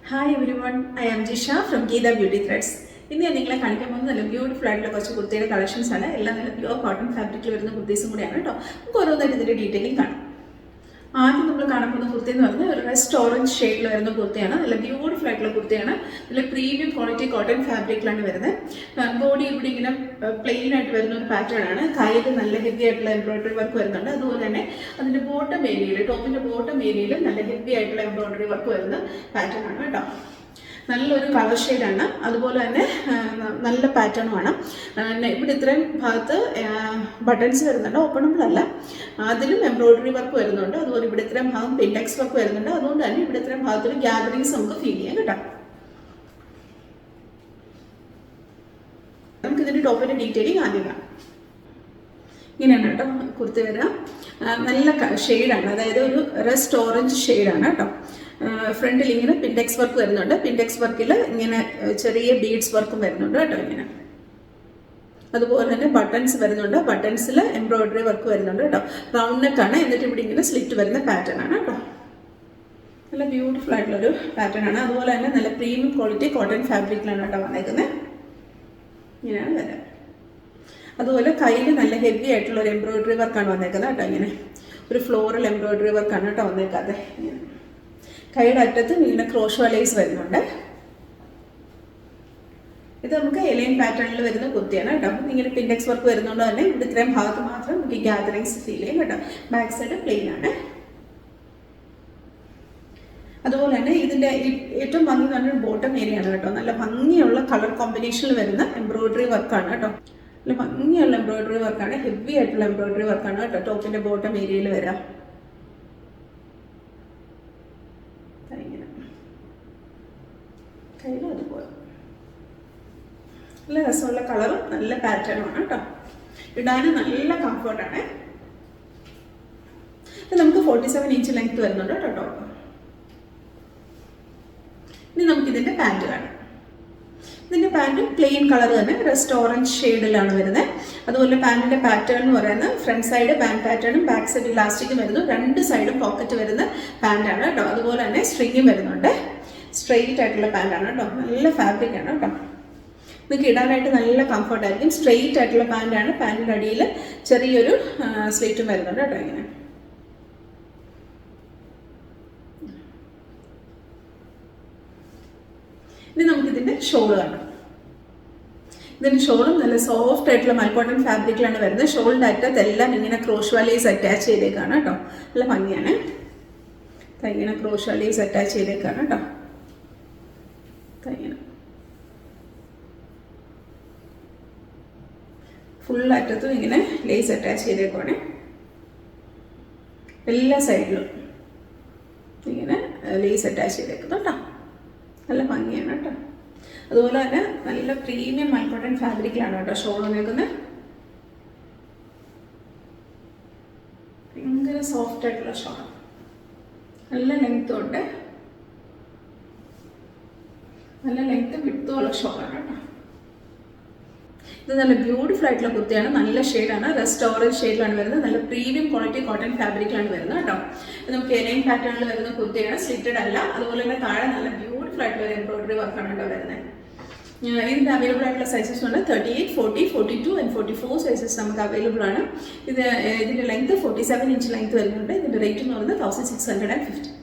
Hi everyone, I am Jisha from Geetha Beauty Threads. ഇന്ന് ഞാൻ നിങ്ങളെ കാണിക്കാൻ പോകുന്നത് നല്ല ബ്യൂട്ടിഫുൾ ആയിട്ടുള്ള കുറച്ച് കുർത്തിയുടെ കളക്ഷൻസ് ആണ്. എല്ലാം നല്ല പ്യുവർ കോട്ടൺ ഫാബ്രിക്കിൽ വരുന്ന കുർത്തീസും കൂടിയാണ് കേട്ടോ. നമുക്ക് ഓരോന്നായിട്ട് ഇതിന്റെ ഡീറ്റെയിലിംഗ് കാണാം. ആദ്യം നമ്മൾ കാണാൻ പോകുന്ന കുർത്തി എന്ന് പറഞ്ഞാൽ ഒരു റെസ്റ്റ് ഓറഞ്ച് ഷെയ്ഡിൽ വരുന്ന കുർത്തിയാണ്. നല്ല ബ്യൂട്ടിഫുൾ ആയിട്ടുള്ള കുർത്തിയാണ്. നല്ല പ്രീമിയം ക്വാളിറ്റി കോട്ടൺ ഫാബ്രിക്കിലാണ് വരുന്നത്. ബോഡി ഇവിടെ ഇങ്ങനെ പ്ലെയിൻ ആയിട്ട് വരുന്ന ഒരു പാറ്റേൺ ആണ്. കയ്യിൽ നല്ല ഹെവി ആയിട്ടുള്ള എംബ്രോയിഡറി വർക്ക് വരുന്നുണ്ട്. അതുപോലെ തന്നെ അതിന്റെ ബോട്ടം ഏരിയയിൽ, ടോപ്പിന്റെ ബോട്ടം ഏരിയയിൽ നല്ല ഹെവി ആയിട്ടുള്ള എംബ്രോയിഡറി വർക്ക് വരുന്ന പാറ്റേൺ ആണ് കേട്ടോ. നല്ലൊരു കളർ ഷെയ്ഡാണ്. അതുപോലെ തന്നെ നല്ല പാറ്റേണുമാണ്. ഇവിടെ ഇത്രയും ഭാഗത്ത് ബട്ടൺസ് വരുന്നുണ്ട്, ഓപ്പണബിൾ അല്ല. അതിലും എംബ്രോയിഡറി വർക്ക് വരുന്നുണ്ട്. അതുപോലെ ഇവിടെ ഇത്രയും ഭാഗം പിൻടെക്സ് വർക്ക് വരുന്നുണ്ട്. അതുകൊണ്ട് തന്നെ ഇവിടെ ഇത്രയും ഭാഗത്തൊരു ഗ്യാദറിങ്സ് നമുക്ക് ഫീൽ ചെയ്യാം കേട്ടോ. നമുക്ക് ഇതിന്റെ ടോപ്പിന്റെ ഡീറ്റെയിലിംഗ് ആദ്യം കാണാം. ഇങ്ങനെയാണ് കേട്ടോ കുർത്തി വരാം. നല്ല ഷെയ്ഡാണ്, അതായത് ഒരു റെസ്റ്റ് ഓറഞ്ച് ഷെയ്ഡാണ് കേട്ടോ. ഫ്രണ്ടിൽ ഇങ്ങനെ പിൻടെക്സ് വർക്ക് വരുന്നുണ്ട്. പിൻടെക്സ് വർക്കിൽ ഇങ്ങനെ ചെറിയ ബീഡ്സ് വർക്കും വരുന്നുണ്ട് കേട്ടോ. ഇങ്ങനെ അതുപോലെ തന്നെ ബട്ടൺസ് വരുന്നുണ്ട്. ബട്ടൺസിൽ എംബ്രോയിഡറി വർക്ക് വരുന്നുണ്ട് കേട്ടോ. റൗണ്ട് നെക്കാണ്, എന്നിട്ട് ഇവിടെ ഇങ്ങനെ സ്ലിറ്റ് വരുന്ന പാറ്റേൺ ആണ് കേട്ടോ. നല്ല ബ്യൂട്ടിഫുൾ ആയിട്ടുള്ളൊരു പാറ്റേൺ ആണ്. അതുപോലെ തന്നെ നല്ല പ്രീമിയം ക്വാളിറ്റി കോട്ടൺ ഫാബ്രിക്കിലാണ് കേട്ടോ വന്നേക്കുന്നത്. ഇങ്ങനെയാണ് വരാം. അതുപോലെ കയ്യിൽ നല്ല ഹെവി ആയിട്ടുള്ള ഒരു എംബ്രോയിഡറി വർക്കാണ് വന്നേക്കുന്നത് കേട്ടോ. ഇങ്ങനെ ഒരു ഫ്ലോറൽ എംബ്രോയിഡറി വർക്കാണ് കേട്ടോ വന്നേക്കാതെ. ഇങ്ങനെ കൈയുടെ അറ്റത്ത് ഇങ്ങനെ ക്രോഷ് വലൈസ് വരുന്നുണ്ട്. ഇത് നമുക്ക് എലൈൻ പാറ്റേണിൽ വരുന്ന കുർത്തിയാണ് കേട്ടോ. ഇങ്ങനെ പിൻടെക്സ് വർക്ക് വരുന്നതുകൊണ്ട് തന്നെ ഇവിടെ ഇത്രയും ഭാഗത്ത് മാത്രം നമുക്ക് ഗ്യാദറിങ്സ് ഫീൽ ചെയ്യും കേട്ടോ. ബാക്ക് സൈഡ് പ്ലെയിൻ ആണ്. അതുപോലെ തന്നെ ഇതിന്റെ ഏറ്റവും ഭംഗി എന്ന് പറഞ്ഞൊരു ബോട്ടം ഏരിയ ആണ് കേട്ടോ. നല്ല ഭംഗിയുള്ള കളർ കോമ്പിനേഷനിൽ വരുന്ന എംബ്രോയിഡറി വർക്കാണ് കേട്ടോ. നല്ല ഭംഗിയുള്ള എംബ്രോയിഡറി വർക്കാണ്, ഹെവി ആയിട്ടുള്ള എംബ്രോയിഡറി വർക്കാണ് കേട്ടോ. ടോപ്പിന്റെ ബോട്ടം ഏരിയയിൽ വരാം. കയ്യിലും അതുപോലെ നല്ല രസമുള്ള കളറും നല്ല പാറ്റേണുമാണ് കേട്ടോ. ഇടാനും നല്ല കംഫർട്ടാണ്. നമുക്ക് 47 ഇഞ്ച് ലെങ്ത് വരുന്നുണ്ട് കേട്ടോ ടോപ്പ്. ഇനി നമുക്ക് ഇതിന്റെ പാൻറ് കാണാം. ഇതിന്റെ പാൻറ് പ്ലെയിൻ കളർ തന്നെ റെസ്റ്റ് ഓറഞ്ച് ഷെയ്ഡിലാണ് വരുന്നത്. അതുപോലെ പാൻറിന്റെ പാറ്റേൺ എന്ന് പറയുന്നത് ഫ്രണ്ട് സൈഡ് ബാക്ക് പാറ്റേണും ബാക്ക് സൈഡ് ഇലാസ്റ്റിക്കും വരുന്നു. രണ്ട് സൈഡും പോക്കറ്റ് വരുന്ന പാൻറ്റാണ് കേട്ടോ. അതുപോലെ തന്നെ സ്ട്രിങ്ങും വരുന്നുണ്ട്. സ്ട്രെയിറ്റ് ആയിട്ടുള്ള പാൻറ്റാണ് കേട്ടോ. നല്ല ഫാബ്രിക് ആണ് കേട്ടോ. നിങ്ങൾക്ക് ഇടാനായിട്ട് നല്ല കംഫർട്ട് ആയിരിക്കും. സ്ട്രെയിറ്റ് ആയിട്ടുള്ള പാൻറ്റാണ്. പാൻറ്റിൻ്റെ അടിയിൽ ചെറിയൊരു സ്ലിറ്റും വരുന്നുണ്ട് കേട്ടോ. ഇങ്ങനെ ഇനി നമുക്കിതിൻ്റെ ഷോൾ കാണാം. ഇതിൻ്റെ ഷോളും നല്ല സോഫ്റ്റ് ആയിട്ടുള്ള മൽക്കോട്ടൺ ഫാബ്രിക്കിലാണ് വരുന്നത്. ഷോളിൻ്റെ അറ്റത്ത് എല്ലാം ഇങ്ങനെ ക്രോഷ് വാലീസ് അറ്റാച്ച് ചെയ്തേക്കാണ് കേട്ടോ. നല്ല ഭംഗിയാണ്. ഇങ്ങനെ ക്രോഷ് വാലീസ് അറ്റാച്ച് ചെയ്തേക്കാണ് കേട്ടോ. ഇങ്ങനെ ഫുൾ അറ്റത്തും ഇങ്ങനെ ലേസ് അറ്റാച്ച് ചെയ്തേക്കുവാണ്. എല്ലാ സൈഡിലും ഇങ്ങനെ ലേസ് അറ്റാച്ച് ചെയ്തേക്കുന്നു കേട്ടോ. നല്ല ഭംഗിയാണ് കേട്ടോ. അതുപോലെ തന്നെ നല്ല പ്രീമിയം മൽക്കോട്ടൺ ഫാബ്രിക്കിലാണ് കേട്ടോ ഷോൾ വന്നേക്കുന്നത്. ഭയങ്കര സോഫ്റ്റ് ആയിട്ടുള്ള ഷോൾ, നല്ല ലെങ്ത്തും ഉണ്ട്. നല്ല ലെങ്ത്തും വിട്ടുമുള്ള ഷോളാണ് കേട്ടോ. ഇത് നല്ല ബ്യൂട്ടിഫുൾ ആയിട്ടുള്ള കുർത്തിയാണ്. നല്ല ഷെയ്ഡാണ്. റെസ്റ്റ് ഓറഞ്ച് ഷെയ്ഡിലാണ് വരുന്നത്. നല്ല പ്രീമിയം ക്വാളിറ്റി കോട്ടൺ ഫാബ്രിക്കിലാണ് വരുന്നത് കേട്ടോ. ഇത് നമുക്ക് എലൈൻ പാറ്റേണിൽ വരുന്ന കുർത്തിയാണ്. സ്ലിറ്റഡ് അല്ല. അതുപോലെ തന്നെ താഴെ നല്ല ബ്യൂട്ടിഫുൾ ആയിട്ടുള്ള ഒരു എംബ്രോയിഡറി വർക്കാണ് കേട്ടോ വരുന്നത്. ഇതിൻ്റെ അവൈലബിൾ ആയിട്ടുള്ള സൈസസ് ഉണ്ട്. 38, 40, 42 ആൻഡ് 44 സൈസസ് നമുക്ക് അവൈലബിൾ ആണ്. ഇതിൻ്റെ ലെങ്ത് 47 ഇഞ്ച് ലെങ്ത് വരുന്നുണ്ട്. ഇതിൻ്റെ റേറ്റ് എന്ന് പറയുന്നത് 1650.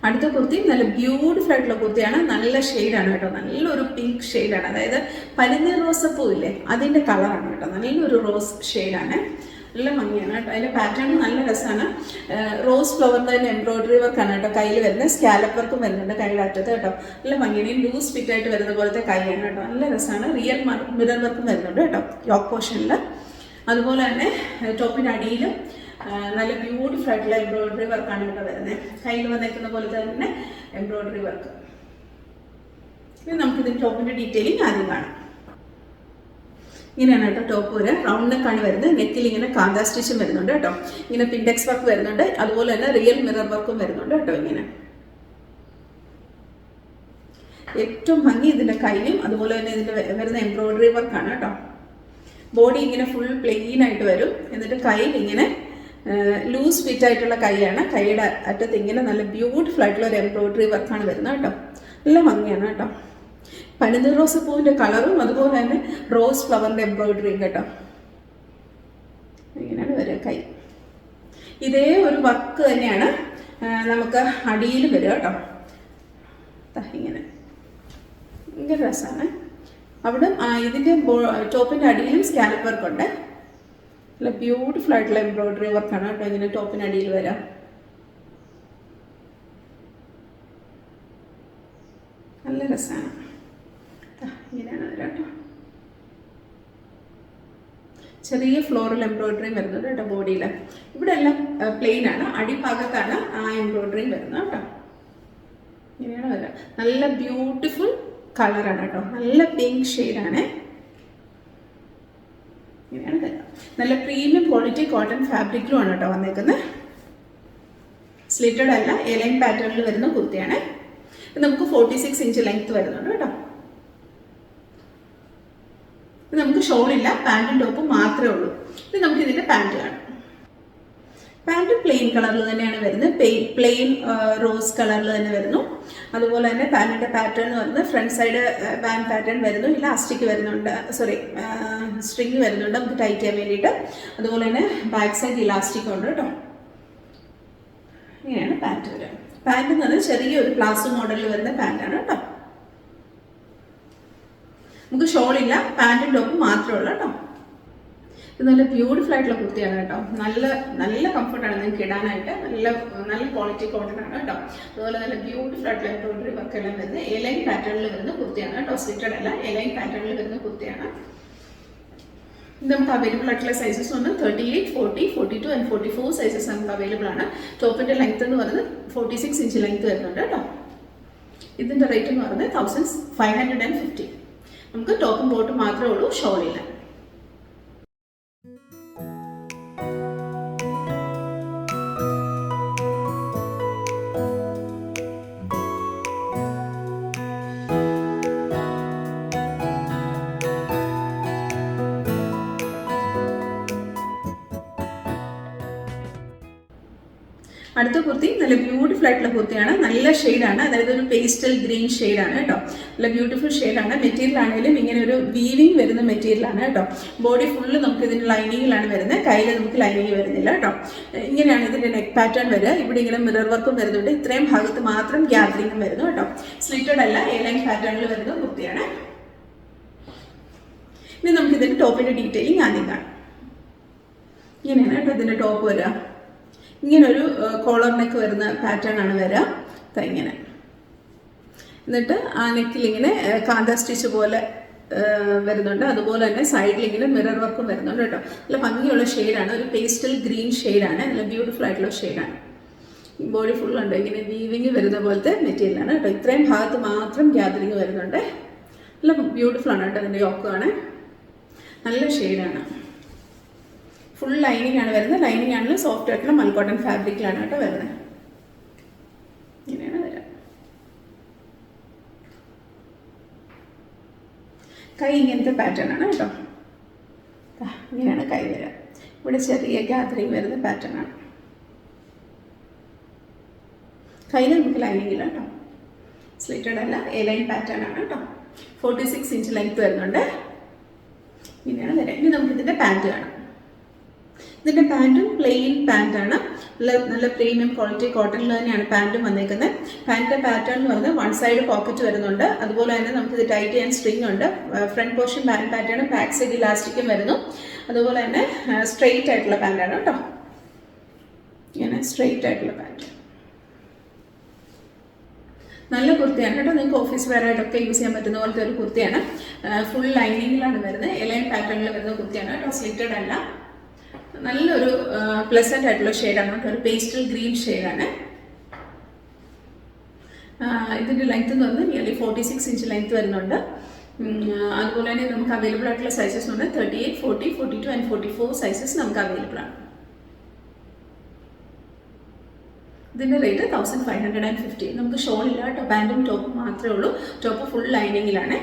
അടുത്ത കുർത്തി നല്ല ബ്യൂട്ടിഫുൾ ആയിട്ടുള്ള കുർത്തിയാണ്. നല്ല ഷെയ്ഡാണ് കേട്ടോ. നല്ലൊരു പിങ്ക് ഷെയ്ഡാണ്. അതായത് പനിനീർ റോസപ്പൂ ഇല്ലേ, അതിൻ്റെ കളറാണ് കേട്ടോ. നല്ലൊരു റോസ് ഷെയ്ഡാണ്. നല്ല ഭംഗിയാണ് കേട്ടോ. അതിൻ്റെ പാറ്റേൺ നല്ല രസമാണ്. റോസ് ഫ്ലവറിൻ്റെ തന്നെ എംബ്രോയിഡറി വർക്കാണ് കേട്ടോ കയ്യിൽ വരുന്നത്. സ്കാലപ്പ് വർക്കും വരുന്നുണ്ട് കൈയുടെ അറ്റത്ത് കേട്ടോ. നല്ല ഭംഗിയാണ്. ലൂസ് ഫിറ്റ് ആയിട്ട് വരുന്ന പോലത്തെ കൈയാണ് കേട്ടോ. നല്ല രസമാണ്. റിയൽ മിറർ വർക്കും വരുന്നുണ്ട് കേട്ടോ യോക്ക് പോർഷനിൽ. അതുപോലെ തന്നെ ടോപ്പിൻ്റെ അടിയിലും നല്ല ബ്യൂട്ടിഫുൾ ആയിട്ടുള്ള എംബ്രോയിഡറി വർക്കാണ് കേട്ടോ വരുന്നത്. കയ്യിൽ വന്നേക്കുന്ന പോലെ തന്നെ എംബ്രോയിഡറി വർക്ക്. ഇനി നമുക്കിതിൻ്റെ ടോപ്പിൻ്റെ ഡീറ്റെയിലിംഗ് ആദ്യം കാണാം. ഇങ്ങനെയാണ് കേട്ടോ ടോപ്പ് വരെ. റൗണ്ട് നെക്കാണ് വരുന്നത്. നെക്കിൽ ഇങ്ങനെ കാന്താ സ്റ്റിച്ചും വരുന്നുണ്ട് കേട്ടോ. ഇങ്ങനെ പിൻഡെക്സ് വർക്ക് വരുന്നുണ്ട്. അതുപോലെ തന്നെ റിയൽ മിറർ വർക്കും വരുന്നുണ്ട് കേട്ടോ. ഇങ്ങനെ ഏറ്റവും ഭംഗി ഇതിൻ്റെ കൈയും അതുപോലെ തന്നെ ഇതിൻ്റെ വരുന്ന എംബ്രോയിഡറി വർക്കാണ് കേട്ടോ. ബോഡി ഇങ്ങനെ ഫുൾ പ്ലെയിൻ ആയിട്ട് വരും. എന്നിട്ട് കൈയിൽ ഇങ്ങനെ ലൂസ് ഫിറ്റ് ആയിട്ടുള്ള കൈയാണ്. കൈയുടെ അറ്റത്ത് ഇങ്ങനെ നല്ല ബ്യൂട്ടിഫുൾ ആയിട്ടുള്ള ഒരു എംബ്രോയിഡറി വർക്കാണ് വരുന്നത് കേട്ടോ. നല്ല ഭംഗിയാണ് കേട്ടോ. പനിനീർ റോസ് പൂവിൻ്റെ കളറും അതുപോലെ തന്നെ റോസ് ഫ്ലവറിൻ്റെ എംബ്രോയിഡറിയും കേട്ടോ. ഇങ്ങനെയാണ് വരിക കൈ. ഇതേ ഒരു വർക്ക് തന്നെയാണ് നമുക്ക് അടിയിൽ വരിക കേട്ടോ. ഇങ്ങനെ ഭയങ്കര രസമാണ്. അവിടെ ഇതിൻ്റെ ടോപ്പിൻ്റെ അടിയിലും സ്കാലപ്പ് വർക്കുണ്ട്. നല്ല ബ്യൂട്ടിഫുൾ ആയിട്ടുള്ള എംബ്രോയിഡറി വർക്കാണ് കേട്ടോ ഇങ്ങനെ ടോപ്പിന് അടിയിൽ വരാം. നല്ല രസമാണ്. ഇങ്ങനെയാണ് വരാം കേട്ടോ. ചെറിയ ഫ്ലോറൽ എംബ്രോയിഡറിയും വരുന്നുണ്ട് കേട്ടോ ബോഡിയിൽ. ഇവിടെ എല്ലാം പ്ലെയിൻ ആണ്. അടിഭാഗത്താണ് ആ എംബ്രോയിഡറിയും വരുന്നത് കേട്ടോ. ഇങ്ങനെയാണ് വരാം. നല്ല ബ്യൂട്ടിഫുൾ കളറാണ് കേട്ടോ. നല്ല പിങ്ക് ഷെയ്ഡാണ്. ഇങ്ങനെയാണ് വരാം. നല്ല പ്രീമിയം ക്വാളിറ്റി കോട്ടൺ ഫാബ്രിക്കിലുമാണ് കേട്ടോ വന്നേക്കുന്നത്. സ്ലിറ്റഡ് അല്ല, എലൈൻ പാറ്റേണിൽ വരുന്ന കുർത്തിയാണ്. ഇത് നമുക്ക് 46 ഇഞ്ച് ലെങ്ത് വരുന്നുണ്ട് കേട്ടോ. ഇത് നമുക്ക് ഷോളില്ല, പാൻറ്റും ടോപ്പും മാത്രമേ ഉള്ളൂ. ഇത് നമുക്ക് ഇതിൻ്റെ പാൻറ്റ് കാണാം. പാൻറ്റ് പ്ലെയിൻ കളറിൽ തന്നെയാണ് വരുന്നത്. പ്ലെയിൻ റോസ് കളറിൽ തന്നെ വരുന്നു. അതുപോലെ തന്നെ പാൻറ്റിൻ്റെ പാറ്റേൺ എന്ന് പറയുന്നത് ഫ്രണ്ട് സൈഡ് ബാൻഡ് പാറ്റേൺ വരുന്നു. ഇലാസ്റ്റിക് വരുന്നുണ്ട്, സ്ട്രിങ് വരുന്നുണ്ട് നമുക്ക് ടൈറ്റ് ചെയ്യാൻ വേണ്ടിയിട്ട്. അതുപോലെ തന്നെ ബാക്ക് സൈഡ് ഇലാസ്റ്റിക് ഉണ്ട് കേട്ടോ. ഇങ്ങനെയാണ് പാൻറ്റ് വരിക. പാൻറ്റ് എന്ന് പറഞ്ഞാൽ ചെറിയൊരു പ്ലാസോ മോഡലിൽ വരുന്ന പാൻറ്റാണ് കേട്ടോ. നമുക്ക് ഷോളില്ല, പാൻറ്റും ടോപ്പും മാത്രമേ ഉള്ളൂ കേട്ടോ. ഇത് നല്ല ബ്യൂട്ടിഫുൾ ആയിട്ടുള്ള കുർത്തിയാണ് കേട്ടോ. നല്ല കംഫർട്ടാണ് നിങ്ങൾക്ക് ഇടാനായിട്ട്. നല്ല ക്വാളിറ്റി കോട്ടൺ ആണ് കേട്ടോ. അതുപോലെ നല്ല ബ്യൂട്ടിഫുൾ ആയിട്ടുള്ള എംബ്രോയിഡറി വർക്ക് എല്ലാം വരുന്നത് എലൈൻ പാറ്റേണിൽ വരുന്ന കുർത്തിയാണ് കേട്ടോ. സ്ലിറ്റഡ് അല്ല, എലൈൻ പാറ്റേണിൽ വരുന്ന കുർത്തിയാണ്. ഇത് നമുക്ക് അവൈലബിൾ ആയിട്ടുള്ള സൈസസ് ഉണ്ട്. 38, 40, 42 ആൻഡ് 44 സൈസസ് നമുക്ക് അവൈലബിൾ ആണ്. ടോപ്പിൻ്റെ ലെങ്ത് എന്ന് പറയുന്നത് 46 ഇഞ്ച് ലെങ്ത് വരുന്നുണ്ട് കേട്ടോ. ഇതിൻ്റെ റേറ്റ് എന്ന് പറയുന്നത് 1550. നമുക്ക് ടോപ്പും ബോട്ടും മാത്രമേ ഉള്ളൂ, ഷോളില്ല. അടുത്ത കുർത്തി നല്ല ബ്യൂട്ടിഫുൾ ആയിട്ടുള്ള കുർത്തിയാണ്. നല്ല ഷെയ്ഡാണ്, അതായത് ഒരു പേസ്റ്റൽ ഗ്രീൻ ഷെയ്ഡാണ് കേട്ടോ. നല്ല ബ്യൂട്ടിഫുൾ ഷെയ്ഡാണ്. മെറ്റീരിയൽ ആണെങ്കിലും ഇങ്ങനെ ഒരു വീവിങ് വരുന്ന മെറ്റീരിയലാണ് കേട്ടോ. ബോഡി ഫുള്ള് നമുക്ക് ഇതിൻ്റെ ലൈനിങ്ങിലാണ് വരുന്നത്. കയ്യിൽ നമുക്ക് ലൈനിങ് വരുന്നില്ല കേട്ടോ. ഇങ്ങനെയാണ് ഇതിൻ്റെ നെക്ക് പാറ്റേൺ വരിക. ഇവിടെ ഇങ്ങനെ മിറർ വർക്കും വരുന്നുണ്ട്. ഇത്രയും ഭാഗത്ത് മാത്രം ഗ്യാദറിങ്ങും വരുന്നു കേട്ടോ. സ്ലിറ്റഡ് അല്ല, എലൈൻ പാറ്റേണിൽ വരുന്ന കുർത്തിയാണ്. ഇനി നമുക്ക് ഇതിൻ്റെ ടോപ്പിൻ്റെ ഡീറ്റെയിലിംഗ് ആദ്യം കാണാം. ഇങ്ങനെയാണ് കേട്ടോ ഇതിൻ്റെ ടോപ്പ് വരിക. ഇങ്ങനൊരു കോളർ നെക്ക് വരുന്ന പാറ്റേൺ ആണ് വരിക. ഇങ്ങനെ എന്നിട്ട് ആ നെക്കിൽ ഇങ്ങനെ കാന്ത സ്റ്റിച്ച് പോലെ വരുന്നുണ്ട്. അതുപോലെ തന്നെ സൈഡിൽ ഇങ്ങനെ മിറർ വർക്കും വരുന്നുണ്ട് കേട്ടോ. നല്ല ഭംഗിയുള്ള ഷെയ്ഡാണ്. ഒരു പേസ്റ്റൽ ഗ്രീൻ ഷെയ്ഡാണ്. നല്ല ബ്യൂട്ടിഫുൾ ആയിട്ടുള്ള ഷെയ്ഡാണ്. ബോഡി ഫുൾ ഉണ്ട് ഇങ്ങനെ വീവിങ് വരുന്ന പോലത്തെ മെറ്റീരിയലാണ് കേട്ടോ. ഇത്രയും ഭാഗത്ത് മാത്രം ഗ്യാദറിങ് വരുന്നുണ്ട്. നല്ല ബ്യൂട്ടിഫുൾ ആണ് കേട്ടോ. അതിൻ്റെ യോക്കാണ്. നല്ല ഷെയ്ഡാണ്. ഫുൾ ലൈനിങ് ആണ് വരുന്നത്. ലൈനിങ് ആണെങ്കിൽ സോഫ്റ്റ് ആയിട്ടുള്ള മൽക്കോട്ടൺ ഫാബ്രിക്കിലാണ് കേട്ടോ വരുന്നത്. ഇങ്ങനെയാണ് വരിക. കൈ ഇങ്ങനത്തെ പാറ്റേൺ ആണ് കേട്ടോ. ഇങ്ങനെയാണ് കൈ വരിക. ഇവിടെ ചെറിയ ഗ്യാദറിങ് വരുന്ന പാറ്റേൺ ആണ്. കയ്യിൽ നമുക്ക് ലൈനിങ് ഇല്ല കേട്ടോ. സ്ലിറ്റഡ് അല്ല, എലൈൻ പാറ്റേൺ ആണ് കേട്ടോ. 46 ഇഞ്ച് ലെങ്ത് വരുന്നുണ്ട്. ഇങ്ങനെയാണ് വരിക. ഇനി നമുക്ക് ഇതിൻ്റെ പാൻറ്റ് കാണാം. ഇതിൻ്റെ പാൻറ്റും പ്ലെയിൻ പാൻറ്റാണ്. നല്ല പ്രീമിയം ക്വാളിറ്റി കോട്ടണിൽ തന്നെയാണ് പാൻറ്റും വന്നേക്കുന്നത്. പാൻറ്റിൻ്റെ പാറ്റേൺ എന്ന് പറയുന്നത് വൺ സൈഡ് പോക്കറ്റ് വരുന്നുണ്ട്. അതുപോലെ തന്നെ നമുക്കിത് ടൈറ്റ് ചെയ്യാൻ സ്ട്രിങ് ഉണ്ട്. Front portion pant pattern, back side ഇലാസ്റ്റിക്കും വരുന്നു. അതുപോലെ തന്നെ സ്ട്രെയിറ്റ് ആയിട്ടുള്ള പാൻറ്റാണ് കേട്ടോ. ഇങ്ങനെ സ്ട്രെയിറ്റ് ആയിട്ടുള്ള പാൻറ്റ്. നല്ല കുർത്തിയാണ് കേട്ടോ. നിങ്ങൾക്ക് ഓഫീസ് വെയർ ആയിട്ടൊക്കെ യൂസ് ചെയ്യാൻ പറ്റുന്ന പോലത്തെ ഒരു കുർത്തിയാണ്. ഫുൾ ലൈനിങ്ങിലാണ് വരുന്നത്. എലൈൻ പാറ്റേണിൽ വരുന്ന കുർത്തിയാണ് കേട്ടോ. സ്ലിറ്റഡ് അല്ല. നല്ലൊരു പ്ലസന്റ് ആയിട്ടുള്ള ഷെയ്ഡാണ് കേട്ടോ. ഒരു പേസ്റ്റൽ ഗ്രീൻ ഷെയ്ഡാണ്. ഇതിൻ്റെ ലെങ്ത് എന്ന് പറഞ്ഞാൽ നിയർലി 46 ഇഞ്ച് ലെങ്ത് വരുന്നുണ്ട്. അതുപോലെ തന്നെ നമുക്ക് അവൈലബിൾ ആയിട്ടുള്ള സൈസസ് ഉണ്ട്. 38, 40, 42 ആൻഡ് 44 സൈസസ് നമുക്ക് അവൈലബിൾ ആണ്. ഇതിൻ്റെ റേറ്റ് 1550. നമുക്ക് ഷോൾ ഇല്ല കേട്ടോ, പാൻറ്റും ടോപ്പും മാത്രമേ ഉള്ളൂ. ടോപ്പ് ഫുൾ ലൈനിങ്ങിലാണ്.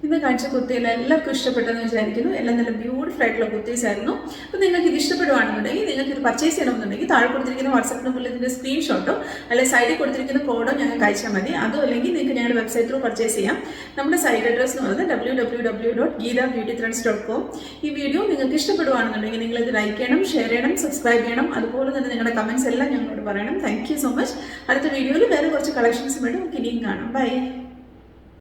ഇന്ന് കാഴ്ച കുർത്തിയിൽ എല്ലാവർക്കും ഇഷ്ടപ്പെട്ടെന്ന് വിചാരിക്കുന്നു. എല്ലാം നല്ല ബ്യൂട്ടിഫുൾ ആയിട്ടുള്ള കുർത്തീസ് ആയിരുന്നു. അപ്പോൾ നിങ്ങൾക്ക് ഇത് ഇഷ്ടപ്പെടുവാണെന്നുണ്ടെങ്കിൽ, നിങ്ങൾക്ക് ഇത് പർച്ചേസ് ചെയ്യണമെന്നുണ്ടെങ്കിൽ താഴെ കൊടുത്തിരിക്കുന്ന വാട്സാപ്പ് നമ്പറിൽ ഇതിൻ്റെ സ്ക്രീൻഷോട്ടോ അല്ലെങ്കിൽ സൈഡിൽ കൊടുത്തിരിക്കുന്ന കോഡോ ഞങ്ങൾക്ക് അയച്ചാൽ മതി. അതോ അല്ലെങ്കിൽ നിങ്ങൾക്ക് ഞങ്ങളുടെ വെബ്സൈറ്റ് ത്രൂ പർച്ചേസ് ചെയ്യാം. നമ്മുടെ സൈറ്റ് അഡ്രസ് എന്ന് പറയുന്നത് www.geethabeautythreads.com. ഈ വീഡിയോ നിങ്ങൾക്ക് ഇഷ്ടപ്പെടുവാണെന്നുണ്ടെങ്കിൽ നിങ്ങളിത് ലൈക്ക് ചെയ്യണം, ഷെയർ ചെയ്യണം, സബ്സ്ക്രൈബ് ചെയ്യണം. അതുപോലെ തന്നെ നിങ്ങളുടെ കമൻസ് എല്ലാം ഞങ്ങളോട് പറയണം. Thank you so much. അടുത്ത വീഡിയോയിൽ വേറെ കുറച്ച് കളക്ഷൻസ് വേണ്ടി നമുക്ക് ഇനിയും കാണാം. ബൈ.